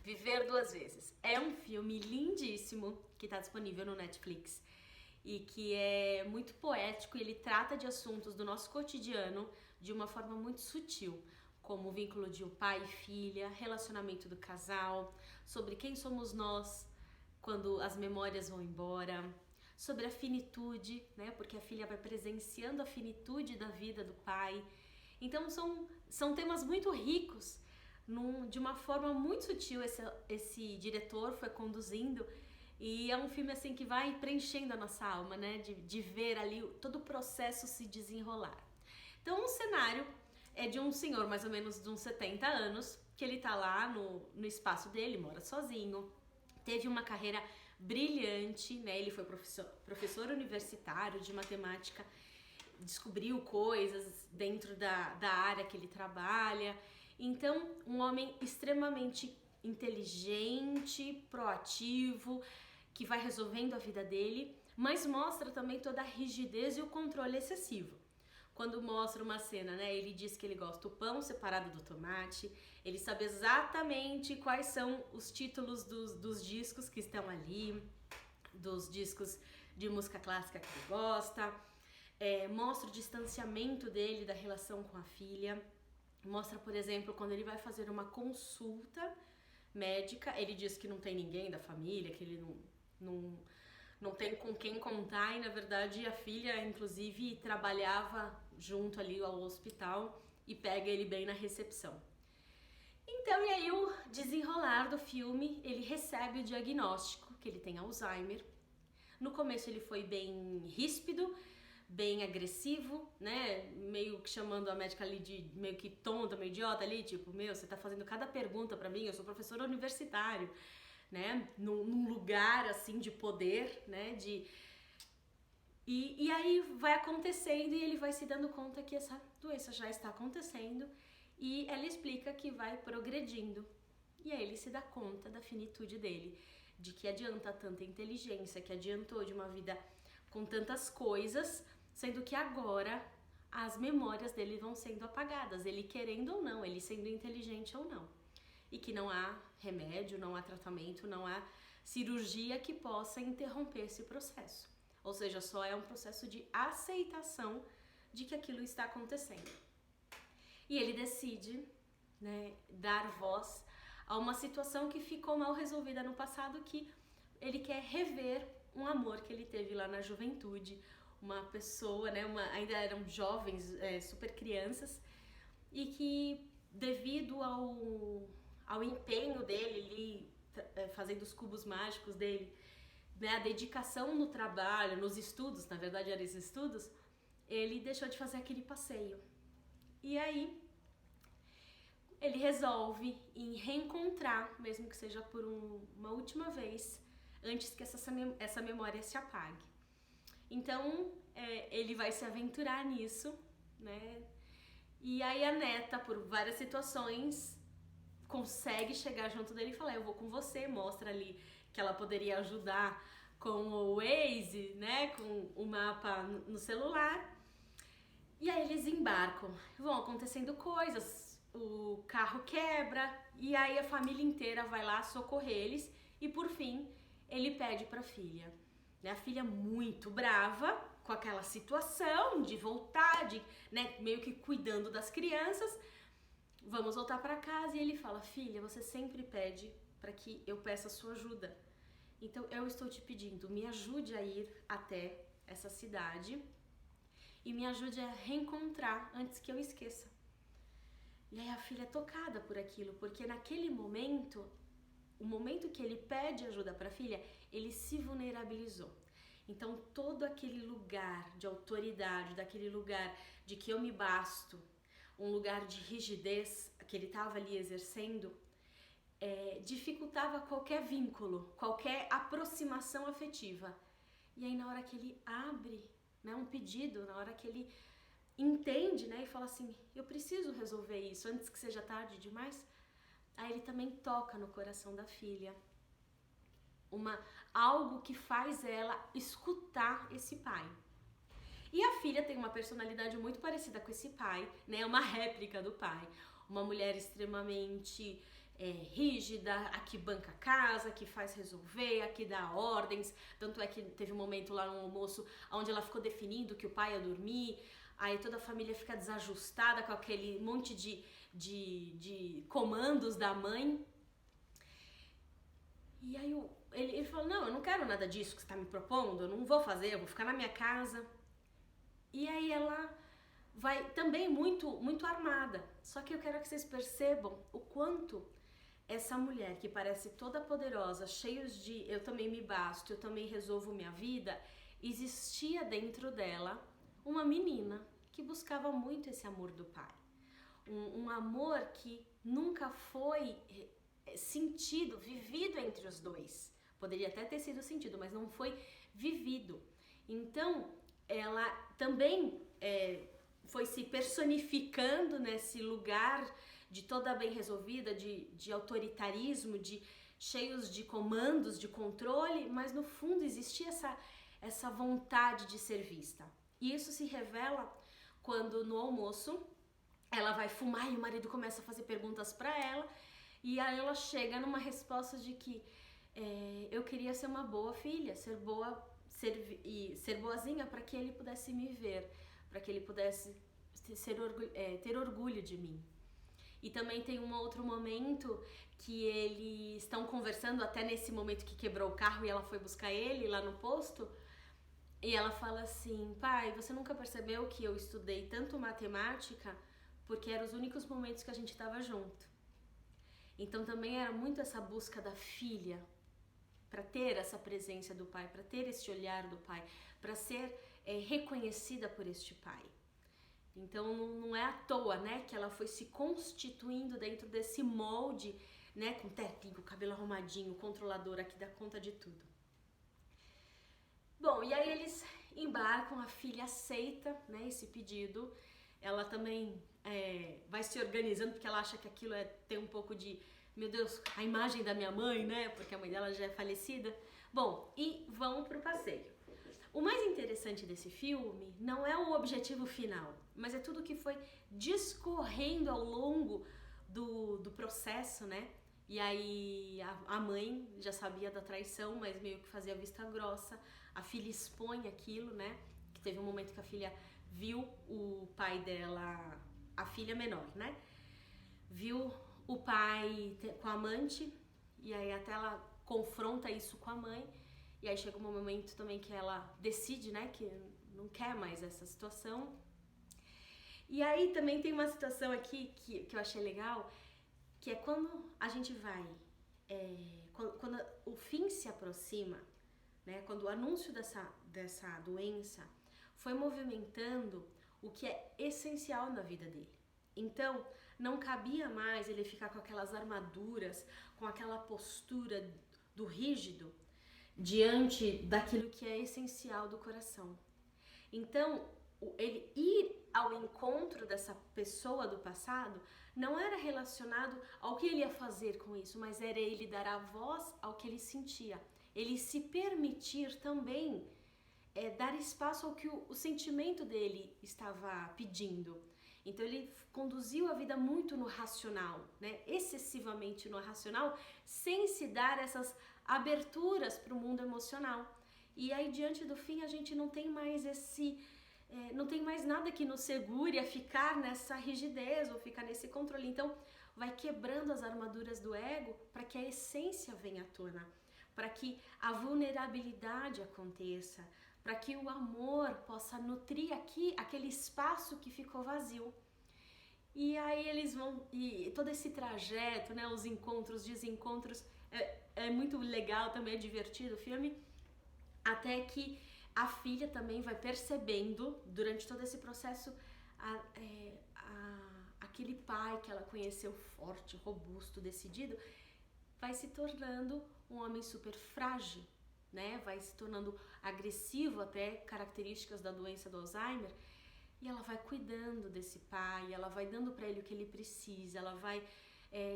Viver Duas Vezes. É um filme lindíssimo que está disponível no Netflix e que é muito poético e ele trata de assuntos do nosso cotidiano de uma forma muito sutil, como o vínculo de um pai e filha, relacionamento do casal, sobre quem somos nós quando as memórias vão embora, sobre a finitude, né? Porque a filha vai presenciando a finitude da vida do pai. Então são temas muito ricos, de uma forma muito sutil esse diretor foi conduzindo, e é um filme assim que vai preenchendo a nossa alma, né? De ver ali todo o processo se desenrolar. Então o cenário é de um senhor mais ou menos de uns 70 anos, que ele tá lá no espaço dele, mora sozinho, teve uma carreira brilhante, né? Ele foi professor universitário de matemática, descobriu coisas dentro da área que ele trabalha. Então, um homem extremamente inteligente, proativo, que vai resolvendo a vida dele, mas mostra também toda a rigidez e o controle excessivo. Quando mostra uma cena, né, ele diz que ele gosta do pão separado do tomate, ele sabe exatamente quais são os títulos dos discos que estão ali, dos discos de música clássica que ele gosta, mostra o distanciamento dele da relação com a filha, mostra, por exemplo, quando ele vai fazer uma consulta médica, ele diz que não tem ninguém da família, que ele não tem com quem contar, e na verdade a filha inclusive trabalhava junto ali ao hospital e pega ele bem na recepção. Então, e aí o desenrolar do filme, ele recebe o diagnóstico que ele tem Alzheimer. No começo ele foi bem ríspido, bem agressivo, né, meio que chamando a médica ali de meio que tonta, meio idiota ali, tipo, você tá fazendo cada pergunta pra mim, eu sou professor universitário, né, num lugar assim de poder, né, e aí vai acontecendo e ele vai se dando conta que essa doença já está acontecendo e ela explica que vai progredindo. E aí ele se dá conta da finitude dele, de que adianta tanta inteligência, que adiantou de uma vida com tantas coisas, sendo que agora as memórias dele vão sendo apagadas, ele querendo ou não, ele sendo inteligente ou não. E que não há remédio, não há tratamento, não há cirurgia que possa interromper esse processo. Ou seja, só é um processo de aceitação de que aquilo está acontecendo. E ele decide, né, dar voz a uma situação que ficou mal resolvida no passado, que ele quer rever um amor que ele teve lá na juventude, uma pessoa, né, ainda eram jovens, super crianças, e que devido ao empenho dele ali, fazendo os cubos mágicos dele, né, a dedicação no trabalho, nos estudos, na verdade eram esses estudos, ele deixou de fazer aquele passeio. E aí ele resolve em reencontrar, mesmo que seja por uma última vez, antes que essa memória se apague. Então ele vai se aventurar nisso, né? E aí a neta, por várias situações, consegue chegar junto dele e falar, eu vou com você, mostra ali que ela poderia ajudar com o Waze, né, com o mapa no celular. E aí eles embarcam, vão acontecendo coisas, o carro quebra e aí a família inteira vai lá socorrer eles e por fim ele pede para a filha, né, a filha muito brava com aquela situação de voltar, né, meio que cuidando das crianças, vamos voltar para casa, e ele fala, filha, você sempre pede para que eu peça a sua ajuda, então eu estou te pedindo, me ajude a ir até essa cidade e me ajude a reencontrar antes que eu esqueça. E aí a filha é tocada por aquilo, porque naquele momento, o momento que ele pede ajuda para a filha, ele se vulnerabilizou. Então todo aquele lugar de autoridade, daquele lugar de que eu me basto, um lugar de rigidez que ele estava ali exercendo, dificultava qualquer vínculo, qualquer aproximação afetiva. E aí na hora que ele abre, né, um pedido, na hora que ele entende, né, e fala assim, eu preciso resolver isso antes que seja tarde demais, aí ele também toca no coração da filha. Algo que faz ela escutar esse pai. E a filha tem uma personalidade muito parecida com esse pai, né? Uma réplica do pai. Uma mulher extremamente rígida, a que banca a casa, a que faz resolver, a que dá ordens. Tanto é que teve um momento lá no almoço onde ela ficou definindo que o pai ia dormir, aí toda a família fica desajustada com aquele monte de comandos da mãe. E aí ele falou, não, eu não quero nada disso que você está me propondo, eu não vou fazer, eu vou ficar na minha casa. E aí ela vai também muito armada. Só que eu quero que vocês percebam o quanto essa mulher que parece toda poderosa, cheia de eu também me basto, eu também resolvo minha vida, existia dentro dela uma menina que buscava muito esse amor do pai. Um amor que nunca foi sentido, vivido entre os dois. Poderia até ter sido sentido, mas não foi vivido. Então, ela também foi se personificando nesse lugar de toda bem resolvida, de autoritarismo, cheios de comandos, de controle, mas no fundo existia essa vontade de ser vista. E isso se revela quando no almoço ela vai fumar e o marido começa a fazer perguntas para ela, e aí ela chega numa resposta de que eu queria ser uma boa filha, ser boazinha para que ele pudesse me ver, para que ele pudesse ter orgulho de mim. E também tem um outro momento que eles estão conversando, até nesse momento que quebrou o carro e ela foi buscar ele lá no posto, e ela fala assim, pai, você nunca percebeu que eu estudei tanto matemática porque eram os únicos momentos que a gente estava junto. Então também era muito essa busca da filha, para ter essa presença do pai, para ter esse olhar do pai, para ser reconhecida por este pai. Então não é à toa, né, que ela foi se constituindo dentro desse molde, né, com terninho, cabelo arrumadinho, controladora que dá conta de tudo. Bom, e aí eles embarcam, a filha aceita, né, esse pedido. Ela também vai se organizando porque ela acha que aquilo tem um pouco de, meu Deus, a imagem da minha mãe, né, porque a mãe dela já é falecida. Bom, e vão pro passeio. O mais interessante desse filme não é o objetivo final, mas é tudo que foi discorrendo ao longo do processo, né? E aí a mãe já sabia da traição, mas meio que fazia vista grossa. A filha expõe aquilo, né? Que teve um momento que a filha viu o pai dela, a filha menor, né? Viu o pai com a amante, e aí até ela confronta isso com a mãe. E aí chega um momento também que ela decide, né, que não quer mais essa situação. E aí também tem uma situação aqui que eu achei legal, que é quando a gente vai, quando o fim se aproxima, né, quando o anúncio dessa doença foi movimentando o que é essencial na vida dele. Então, não cabia mais ele ficar com aquelas armaduras, com aquela postura do rígido, diante daquilo que é essencial do coração. Então, ele ir ao encontro dessa pessoa do passado não era relacionado ao que ele ia fazer com isso, mas era ele dar a voz ao que ele sentia. Ele se permitir também dar espaço ao que o sentimento dele estava pedindo. Então ele conduziu a vida muito no racional, né? Excessivamente no racional, sem se dar essas aberturas para o mundo emocional. E aí diante do fim a gente não tem mais não tem mais nada que nos segure a ficar nessa rigidez ou ficar nesse controle. Então vai quebrando as armaduras do ego para que a essência venha à tona, para que a vulnerabilidade aconteça, para que o amor possa nutrir aquele espaço que ficou vazio. E aí eles vão, e todo esse trajeto, né, os encontros, desencontros, é muito legal, também é divertido o filme, até que a filha também vai percebendo, durante todo esse processo, aquele pai que ela conheceu forte, robusto, decidido, vai se tornando um homem super frágil, né? Vai se tornando agressivo, até características da doença do Alzheimer, e ela vai cuidando desse pai, ela vai dando para ele o que ele precisa, ela vai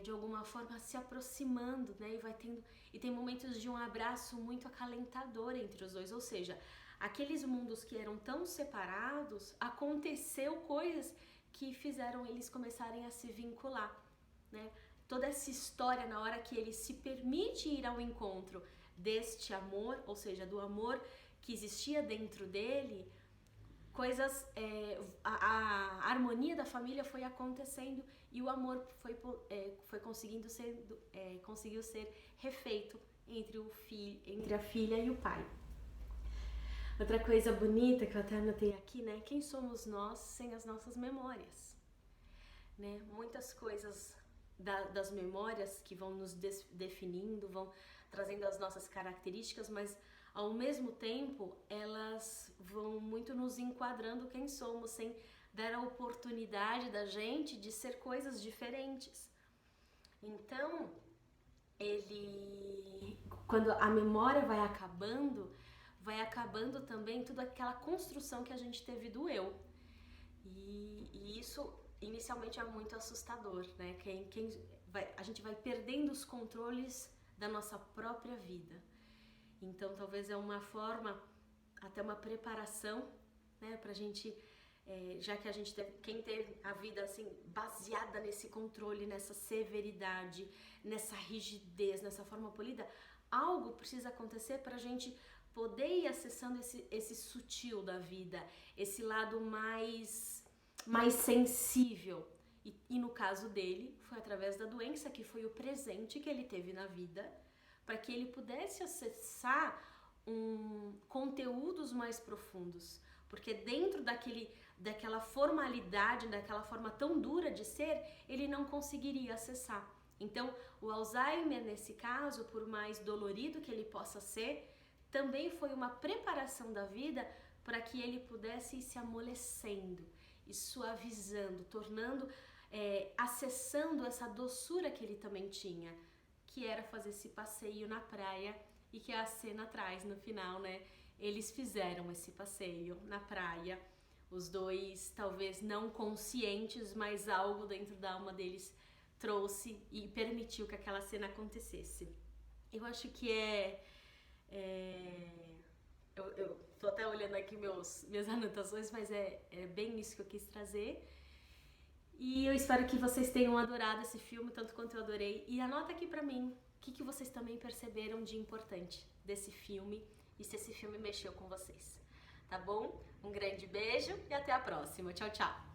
de alguma forma se aproximando, né? E tem momentos de um abraço muito acalentador entre os dois, ou seja, aqueles mundos que eram tão separados, aconteceu coisas que fizeram eles começarem a se vincular, né? toda essa história na hora que ele se permite ir ao encontro deste amor, ou seja, do amor que existia dentro dele, coisas, a harmonia da família foi acontecendo e o amor foi conseguiu ser refeito entre a filha e o pai. Outra coisa bonita que eu até anotei aqui, né? Quem somos nós sem as nossas memórias? Né? Muitas coisas das memórias que vão nos definindo, vão trazendo as nossas características, mas ao mesmo tempo elas vão muito nos enquadrando quem somos, sem dar a oportunidade da gente de ser coisas diferentes. Então, quando a memória vai acabando também toda aquela construção que a gente teve do eu. E isso inicialmente é muito assustador, né? A gente vai perdendo os controles da nossa própria vida. Então talvez é uma forma, até uma preparação, né, pra gente, já que a gente quem teve a vida assim baseada nesse controle, nessa severidade, nessa rigidez, nessa forma polida, algo precisa acontecer pra gente poder ir acessando esse sutil da vida, esse lado mais sensível. E no caso dele, foi através da doença, que foi o presente que ele teve na vida, para que ele pudesse acessar conteúdos mais profundos. Porque dentro daquela formalidade, daquela forma tão dura de ser, ele não conseguiria acessar. Então, o Alzheimer, nesse caso, por mais dolorido que ele possa ser, também foi uma preparação da vida para que ele pudesse ir se amolecendo e suavizando, acessando essa doçura que ele também tinha, que era fazer esse passeio na praia, e que a cena traz no final, né? Eles fizeram esse passeio na praia, os dois talvez não conscientes, mas algo dentro da alma deles trouxe e permitiu que aquela cena acontecesse. Eu acho que eu tô até olhando aqui minhas anotações, mas é bem isso que eu quis trazer. E eu espero que vocês tenham adorado esse filme, tanto quanto eu adorei. E anota aqui pra mim o que vocês também perceberam de importante desse filme e se esse filme mexeu com vocês. Tá bom? Um grande beijo e até a próxima. Tchau, tchau!